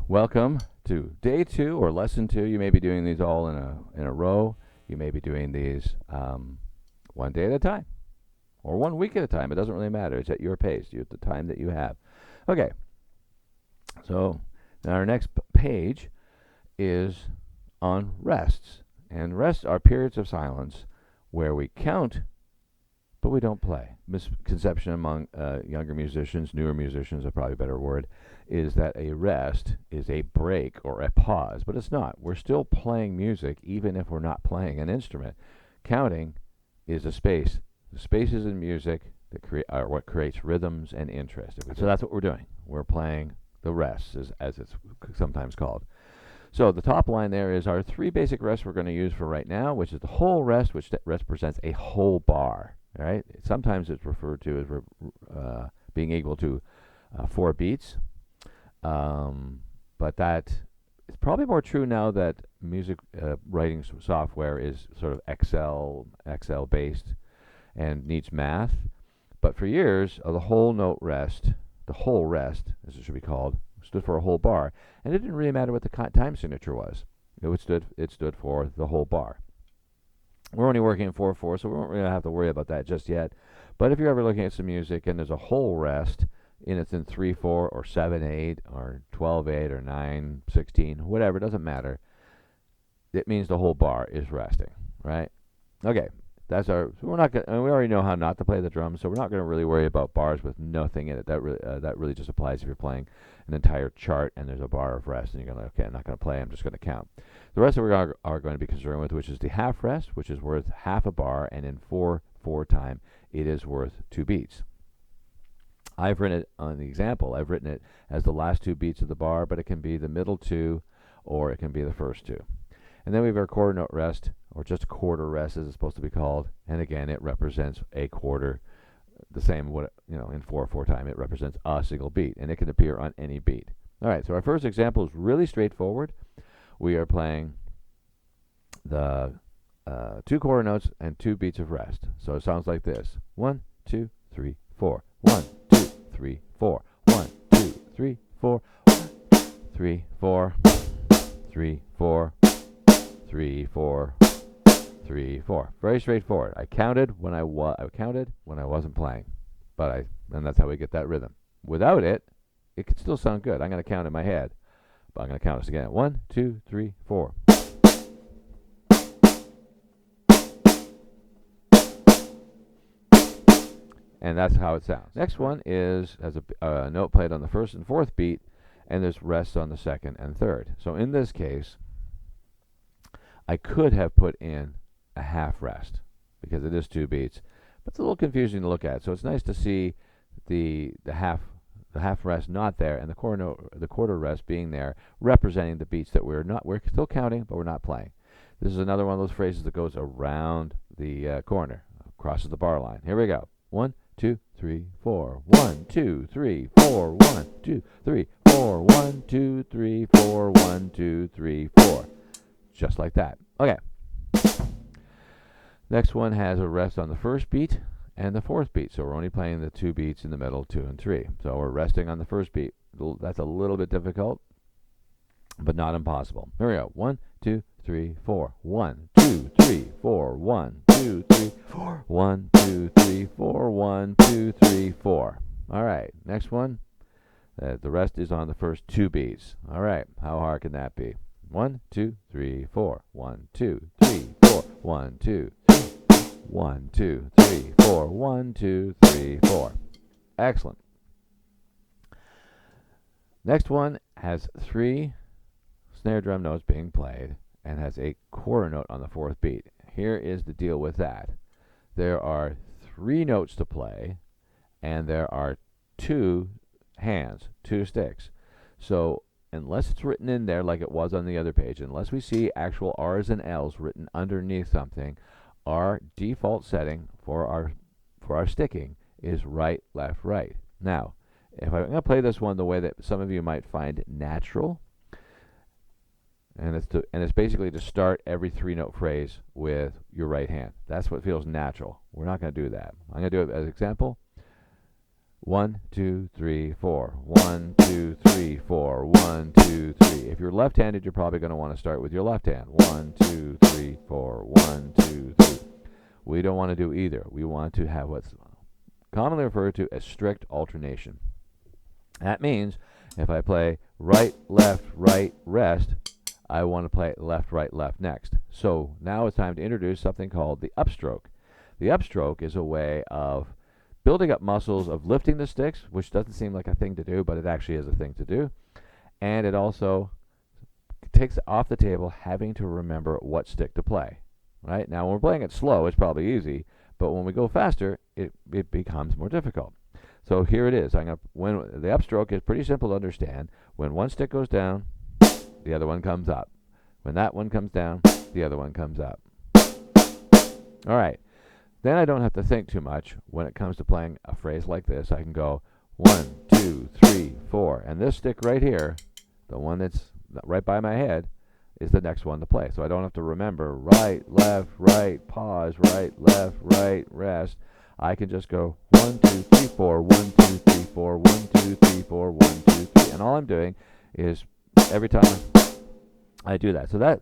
Welcome to day 2 or lesson 2. You may be doing these all in a row. You may be doing these one day at a time or 1 week at a time. It doesn't really matter. It's at your pace, at the time that you have. Okay, so now our next page is on rests. And rests are periods of silence where we count but we don't play. Misconception among younger musicians, newer musicians, is probably a better word, is that a rest is a break or a pause, but it's not. We're still playing music even if we're not playing an instrument. Counting is a space. The spaces in music that are what creates rhythms and interest. So that's what we're doing. We're playing the rests, as it's sometimes called. So the top line there is our 3 basic rests we're going to use for right now, which is the whole rest, which represents a whole bar. Right? Sometimes it's referred to as being equal to 4 beats, but that is probably more true now that music writing software is sort of Excel based and needs math. But for years, the whole note rest, the whole rest, as it should be called, stood for a whole bar, and it didn't really matter what the time signature was. It stood for the whole bar. We're only working in 4/4, so we won't really have to worry about that just yet. But if you're ever looking at some music and there's a whole rest, and it's in 3/4 or 7/8 or 12/8 or 9/16, whatever, it doesn't matter. It means the whole bar is resting, right? Okay, that's our. So we're not gonna, and we already know how not to play the drums, so we're not going to really worry about bars with nothing in it. That really just applies if you're playing an entire chart and there's a bar of rest, and you're going to, okay, I'm not going to play. I'm just going to count. The rest that we are going to be concerned with, which is the half rest, which is worth half a bar, and in 4/4 time, it is worth 2 beats. I've written it on the example. I've written it as the last 2 beats of the bar, but it can be the middle 2, or it can be the first 2. And then we have our quarter note rest, or just quarter rest as it's supposed to be called. And again, it represents a quarter, the same, in 4/4 time, it represents a single beat, and it can appear on any beat. All right, so our first example is really straightforward. We are playing the 2 quarter notes and 2 beats of rest. So it sounds like this: 1, 2, 3, 4. 1, 2, 3, 4. 1, 2, 3, 4. 3, 4. 3, 4. 3, 4. 3, 4. Very straightforward. I counted when I wasn't playing, and that's how we get that rhythm. Without it, it could still sound good. I'm going to count in my head, but I'm going to count this again. 1, 2, 3, 4. And that's how it sounds. Next one has a note played on the first and fourth beat, and there's rests on the second and third. So in this case, I could have put in a half rest because it is 2 beats, but it's a little confusing to look at. So it's nice to see the half rest not there, and the quarter rest being there, representing the beats that we're still counting, but we're not playing. This is another one of those phrases that goes around the corner, crosses the bar line. Here we go. 1, 2, 3, 4. 1, 2, 3, 4. 1, 2, 3, 4. 1, 2, 3, 4. 1, 2, 3, 4. Just like that. Okay. Next one has a rest on the first beat and the fourth beat. So we're only playing the 2 beats in the middle, 2 and 3. So we're resting on the first beat. That's a little bit difficult, but not impossible. Here we go. 1, 2, 3, 4. 1, 2, 3, 4. 1, 2, 3, 4. 1, 2, 3, 4. 1, 2, 3, 4. All right. Next one. The rest is on the first 2 beats. All right. How hard can that be? 1, 2, 3, 4. 1, 2, 3, 4. 1, 2, 3. 1, 2, 3, 4. 1, 2, 3, 4. Excellent. Next one has 3 snare drum notes being played and has a quarter note on the fourth beat. Here is the deal with that. There are 3 notes to play, and there are 2 hands, 2 sticks. So unless it's written in there like it was on the other page, unless we see actual R's and L's written underneath something, our default setting for our sticking is right, left, right. Now, if I'm going to play this one the way that some of you might find natural, and it's basically to start every 3-note phrase with your right hand. That's what feels natural. We're not going to do that. I'm going to do it as an example. 1, 2, 3, 4. 1, 2, 3, 4. 1, 2, 3. If you're left-handed, you're probably going to want to start with your left hand. 1, 2, 3, 4. 1, 2, 3. We don't want to do either. We want to have what's commonly referred to as strict alternation. That means if I play right, rest, I want to play left, left next. So now it's time to introduce something called the upstroke. The upstroke is a way of building up muscles of lifting the sticks, which doesn't seem like a thing to do, but it actually is a thing to do. And it also takes off the table having to remember what stick to play. Right? Now, when we're playing it slow, it's probably easy, but when we go faster, it becomes more difficult. So here it is. When the upstroke is pretty simple to understand. When one stick goes down, the other one comes up. When that one comes down, the other one comes up. All right. Then I don't have to think too much when it comes to playing a phrase like this. I can go 1, 2, 3, 4. And this stick right here, the one that's right by my head, is the next one to play. So I don't have to remember right, pause, right, left, rest. I can just go 1, 2, 3, 4, 1, 2, 3, 4, 1, 2, 3, 4, 1, 2, 3. And all I'm doing is every time I do that. So that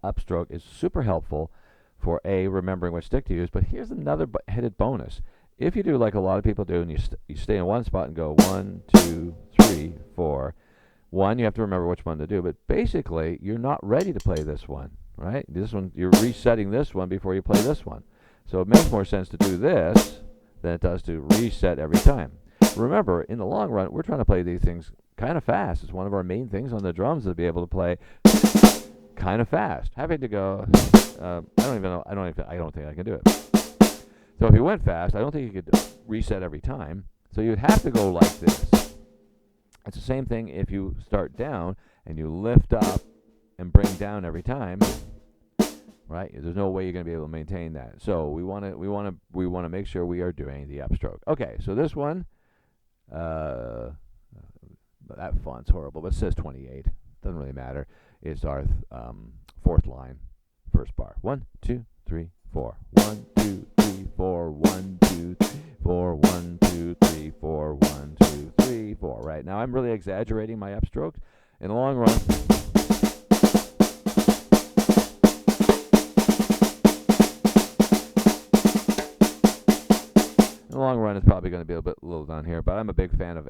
upstroke is super helpful for remembering which stick to use. But here's another headed bonus. If you do like a lot of people do, and you stay in one spot and go 1, 2, 3, 4. One, you have to remember which one to do, but basically, you're not ready to play this one, right? This one, you're resetting this one before you play this one. So it makes more sense to do this than it does to reset every time. Remember, in the long run, we're trying to play these things kind of fast. It's one of our main things on the drums to be able to play kind of fast. Having to go, I don't even know. I don't think I can do it. So if you went fast, I don't think you could reset every time. So you'd have to go like this. It's the same thing if you start down and you lift up and bring down every time, right? There's no way you're going to be able to maintain that. So we want to make sure we are doing the upstroke. Okay, so this one, that font's horrible, but it says 28. Doesn't really matter. It's our fourth line, first bar. 1, 2, 3, 4. 1, 2, 3, 4. 1, 2, 3, 4. 1, 2, 3, 4. 1, 2, 3, 4. Right now, I'm really exaggerating my upstrokes. In the long run, it's probably going to be a little down here. But I'm a big fan of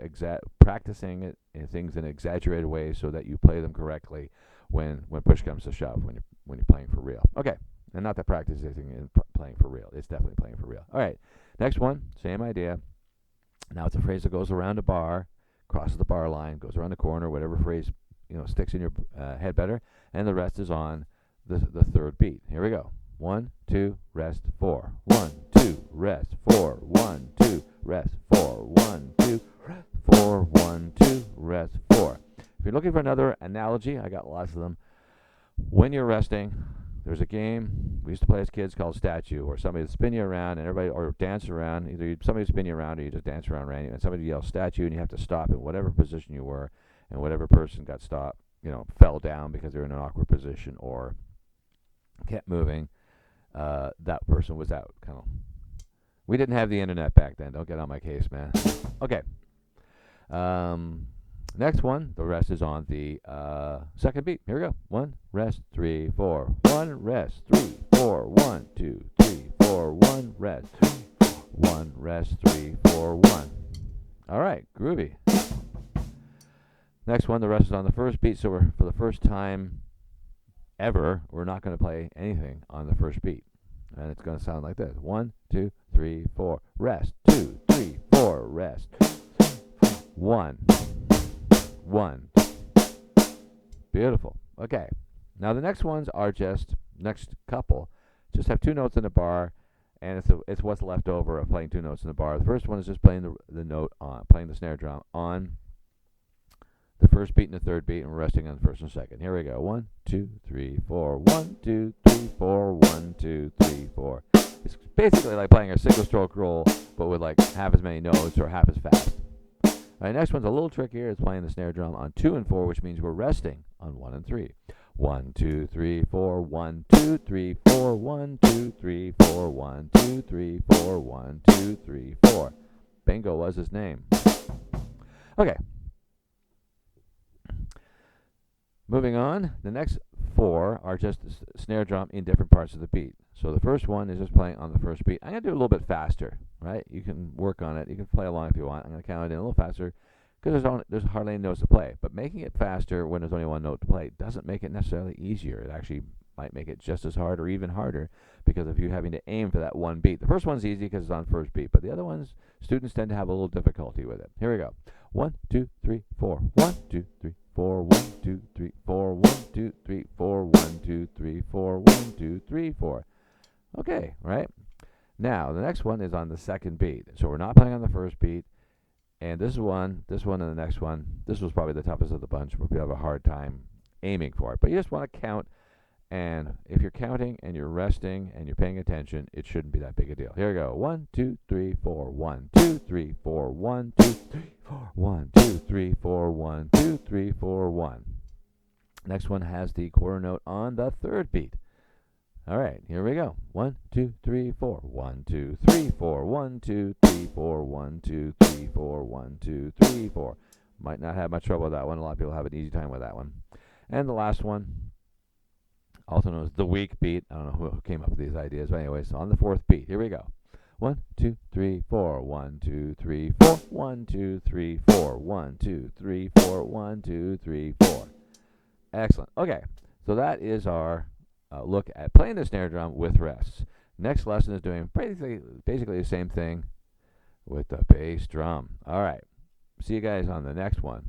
practicing it in things in exaggerated ways so that you play them correctly when push comes to shove, when you're playing for real. Okay. And not that practice is playing for real. It's definitely playing for real. All right. Next one, same idea. Now it's a phrase that goes around a bar, crosses the bar line, goes around the corner, whatever phrase sticks in your head better, and the rest is on the third beat. Here we go. 1, 2, rest, 4. 1, 2, rest, 4. 1, 2, rest, 4. 1, 2, rest, 4. 1, 2, rest, 4. If you're looking for another analogy, I got lots of them. When you're resting, there's a game we used to play as kids called Statue, where somebody would spin you around and everybody, or dance around. Either somebody would spin you around or you just dance around random, and somebody yells Statue, and you have to stop in whatever position you were, and whatever person got stopped, fell down because they were in an awkward position or kept moving, that person was out. We didn't have the internet back then. Don't get on my case, man. Okay. Next one, the rest is on the second beat. Here we go. 1, rest, 3, 4. 1, rest, 3, 4. 1, 2, 3, 4. 1, rest, 3, 4. 1, rest, 3, 4, 1. All right, groovy. Next one, the rest is on the first beat. So for the first time ever, we're not going to play anything on the first beat. And it's going to sound like this. 1, 2, 3, 4. Rest. 2, 3, 4. Rest. 1. 1. Beautiful. Okay. Now the next ones are next couple just have two notes in the bar, and it's what's left over of playing two notes in the bar. The first one is just playing the note on, playing the snare drum on the first beat and the third beat, and we're resting on the first and second. Here we go. 1, 2, 3, 4. 1, 2, 3, 4. 1, 2, 3, 4. It's basically like playing a single stroke roll, but with like half as many notes or half as fast. All right, next one's a little trickier. It's playing the snare drum on 2 and 4, which means we're resting on 1 and 3. 1, 2, 3, 4. 1, 2, 3, 4. 1, 2, 3, 4. 1, 2, 3, 4. 1, 2, 3, 4. Bingo was his name. Okay. Moving on, the next 4 are just snare drum in different parts of the beat. So the first one is just playing on the first beat. I'm going to do it a little bit faster, right? You can work on it. You can play along if you want. I'm going to count it in a little faster because there's hardly any notes to play. But making it faster when there's only one note to play doesn't make it necessarily easier. It actually might make it just as hard or even harder because of you having to aim for that one beat. The first one's easy because it's on first beat, but the other ones, students tend to have a little difficulty with it. Here we go. 1, 2, 3, 4. 1, 2, 3, 4. 1, 2, 3, 4. 1, 2, 3, 4. 1, 2, 3, 4. 1, 2, 3, 4. Okay, right? Now, the next one is on the second beat. So we're not playing on the first beat. And this one, and the next one. This was probably the toughest of the bunch where we have a hard time aiming for it. But you just want to count. And if you're counting and you're resting and you're paying attention, it shouldn't be that big a deal. Here we go. 1, 2, 3, 4. 1, 2, 3, 4. 1, 2, 3, 4. 1, 2, 3, 4. 1, 2, 3, 4. 1. Next one has the quarter note on the third beat. All right, here we go. 1, 2, 3, 4. 1, 2, 3, 4. 1, 2, 3, 4. 1, 2, 3, 4. 1, 2, 3, 4. Might not have much trouble with that one. A lot of people have an easy time with that one. And the last one, also known as the weak beat. I don't know who came up with these ideas, but anyway, so on the fourth beat, here we go. 1, 2, 3, 4. 1, 2, 3, 4. 1, 2, 3, 4. 1, 2, 3, 4. 1, 2, 3, 4. Excellent. Okay, so that is our look at playing the snare drum with rests. Next lesson is doing basically the same thing with the bass drum. All right, see you guys on the next one.